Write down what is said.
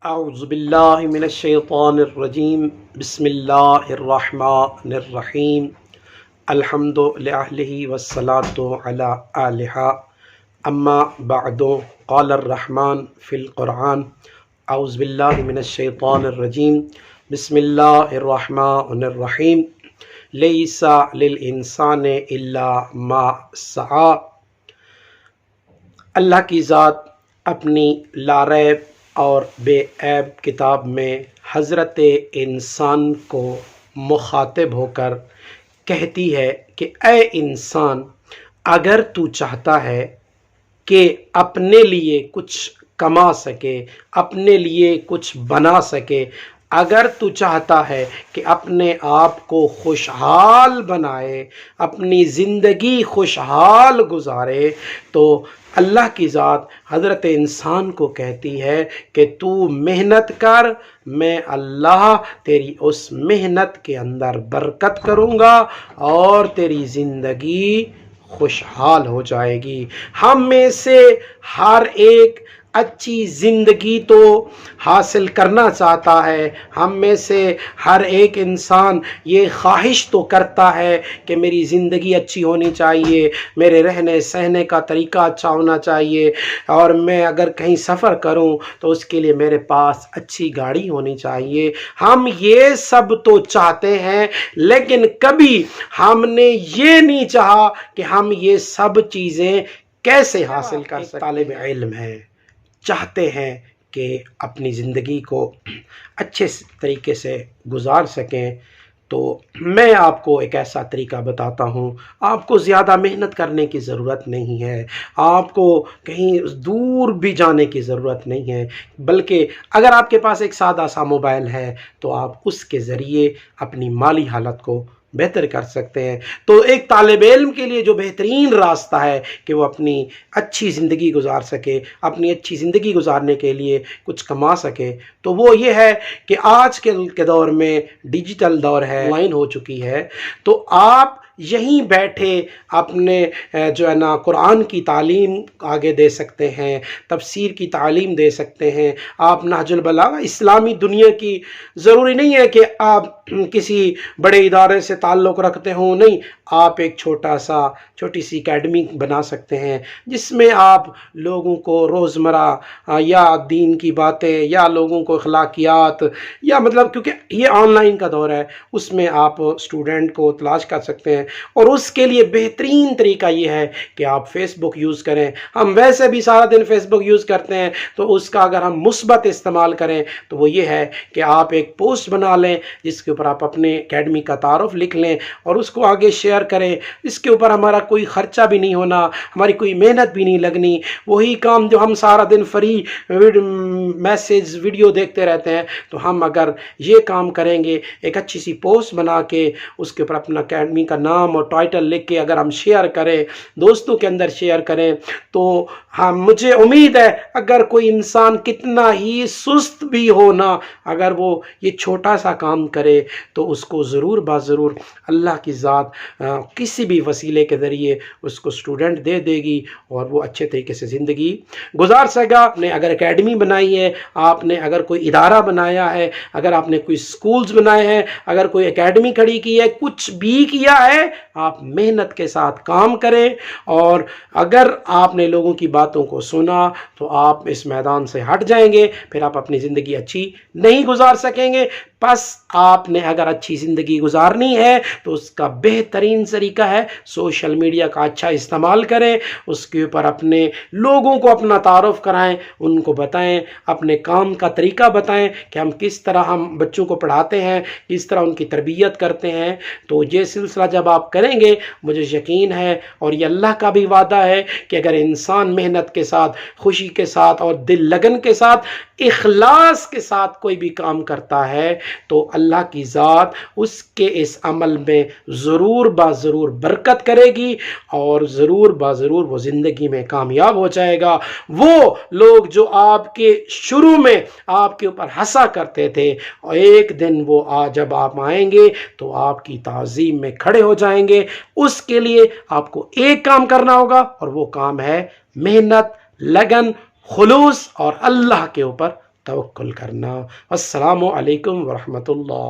اعوذ باللہ من الشیطان الرجیم بسم اللہ الرحمن الرحیم الحمد للہ والصلاة علی آلہ اما بعد قال الرحمن فی القرآن اعوذ باللہ من الشیطان الرجیم بسم اللہ الرحمن الرحیم لیس للانسان الا ما سعی۔ اللہ کی ذات اپنی لاریب اور بے عیب کتاب میں حضرت انسان کو مخاطب ہو کر کہتی ہے کہ اے انسان، اگر تو چاہتا ہے کہ اپنے لیے کچھ کما سکے، اپنے لیے کچھ بنا سکے، اگر تو چاہتا ہے کہ اپنے آپ کو خوشحال بنائے، اپنی زندگی خوشحال گزارے، تو اللہ کی ذات حضرت انسان کو کہتی ہے کہ تو محنت کر، میں اللہ تیری اس محنت کے اندر برکت کروں گا اور تیری زندگی خوشحال ہو جائے گی۔ ہم میں سے ہر ایک اچھی زندگی تو حاصل کرنا چاہتا ہے، ہم میں سے ہر ایک انسان یہ خواہش تو کرتا ہے کہ میری زندگی اچھی ہونی چاہیے، میرے رہنے سہنے کا طریقہ اچھا ہونا چاہیے، اور میں اگر کہیں سفر کروں تو اس کے لیے میرے پاس اچھی گاڑی ہونی چاہیے۔ ہم یہ سب تو چاہتے ہیں، لیکن کبھی ہم نے یہ نہیں چاہا کہ ہم یہ سب چیزیں کیسے حاصل کر سکیں۔ طالب علم ہے، چاہتے ہیں کہ اپنی زندگی کو اچھے طریقے سے گزار سکیں، تو میں آپ کو ایک ایسا طریقہ بتاتا ہوں۔ آپ کو زیادہ محنت کرنے کی ضرورت نہیں ہے، آپ کو کہیں دور بھی جانے کی ضرورت نہیں ہے، بلکہ اگر آپ کے پاس ایک سادہ سا موبائل ہے تو آپ اس کے ذریعے اپنی مالی حالت کو بہتر کر سکتے ہیں۔ تو ایک طالب علم کے لیے جو بہترین راستہ ہے کہ وہ اپنی اچھی زندگی گزار سکے، اپنی اچھی زندگی گزارنے کے لیے کچھ کما سکے، تو وہ یہ ہے کہ آج کے دور میں ڈیجیٹل دور ہے، آن لائن ہو چکی ہے، تو آپ یہیں بیٹھے اپنے جو ہے نا قرآن کی تعلیم آگے دے سکتے ہیں، تفسیر کی تعلیم دے سکتے ہیں۔ آپ نہج البلاغہ اسلامی دنیا کی، ضروری نہیں ہے کہ آپ کسی بڑے ادارے سے تعلق رکھتے ہوں، نہیں، آپ ایک چھوٹی سی اکیڈمی بنا سکتے ہیں جس میں آپ لوگوں کو روزمرہ یا دین کی باتیں یا لوگوں کو اخلاقیات، یا مطلب کیونکہ یہ آن لائن کا دور ہے، اس میں آپ اسٹوڈنٹ کو تلاش کر سکتے ہیں، اور اس کے لیے بہترین طریقہ یہ ہے کہ آپ فیس بک یوز کریں۔ ہم ویسے بھی سارا دن فیس بک یوز کرتے ہیں، تو اس کا اگر ہم مثبت استعمال کریں تو وہ یہ ہے کہ آپ ایک پوسٹ بنا لیں جس کے اوپر آپ اپنے اکیڈمی کا تعارف لکھ لیں اور اس کو آگے شیئر کریں۔ اس کے اوپر ہمارا کوئی خرچہ بھی نہیں ہونا، ہماری کوئی محنت بھی نہیں لگنی، وہی کام جو ہم سارا دن فری میسیج ویڈیو دیکھتے رہتے ہیں، تو ہم اگر یہ کام کریں گے، ایک اچھی سی پوسٹ بنا کے اس کے اوپر اپنا اکیڈمی کا نام اور ٹائٹل لکھ کے اگر ہم شیئر کریں، دوستوں کے اندر شیئر کریں، تو مجھے امید ہے اگر کوئی انسان کتنا ہی سست بھی ہو نا، اگر وہ یہ چھوٹا سا کام کرے تو اس کو ضرور ضرور اللہ کی ذات کسی بھی وسیلے کے ذریعے اس کو اسٹوڈنٹ دے دے گی اور وہ اچھے طریقے سے زندگی گزار سکے گا۔ آپ نے اگر اکیڈمی بنائی ہے، آپ نے اگر کوئی ادارہ بنایا ہے، اگر آپ نے کوئی سکولز بنائے ہیں، اگر کوئی اکیڈمی کھڑی کی ہے، کچھ بھی کیا ہے، آپ محنت کے ساتھ کام کریں، اور اگر آپ نے لوگوں کی باتوں کو سنا تو آپ اس میدان سے ہٹ جائیں گے، پھر آپ اپنی زندگی اچھی نہیں گزار سکیں گے۔ بس آپ نے اگر اچھی زندگی گزارنی ہے تو اس کا بہترین طریقہ ہے سوشل میڈیا کا اچھا استعمال کریں، اس کے اوپر اپنے لوگوں کو اپنا تعارف کرائیں، ان کو بتائیں، اپنے کام کا طریقہ بتائیں کہ ہم کس طرح ہم بچوں کو پڑھاتے ہیں، کس طرح ان کی تربیت کرتے ہیں۔ تو یہ سلسلہ جب آپ کریں گے، مجھے یقین ہے اور یہ اللہ کا بھی وعدہ ہے کہ اگر انسان محنت کے ساتھ، خوشی کے ساتھ اور دل لگن کے ساتھ، اخلاص کے ساتھ کوئی بھی کام کرتا ہے تو اللہ کی ذات اس کے اس عمل میں ضرور ضرور برکت کرے گی، اور ضرور وہ زندگی میں کامیاب ہو جائے گا۔ وہ لوگ جو آپ کے شروع میں آپ کے اوپر ہنسا کرتے تھے، اور ایک دن وہ جب آپ آئیں گے تو آپ کی تعظیم میں کھڑے ہو جائیں گے۔ اس کے لیے آپ کو ایک کام کرنا ہوگا، اور وہ کام ہے محنت، لگن، خلوص اور اللہ کے اوپر توکل کرنا۔ السلام علیکم ورحمۃ اللہ۔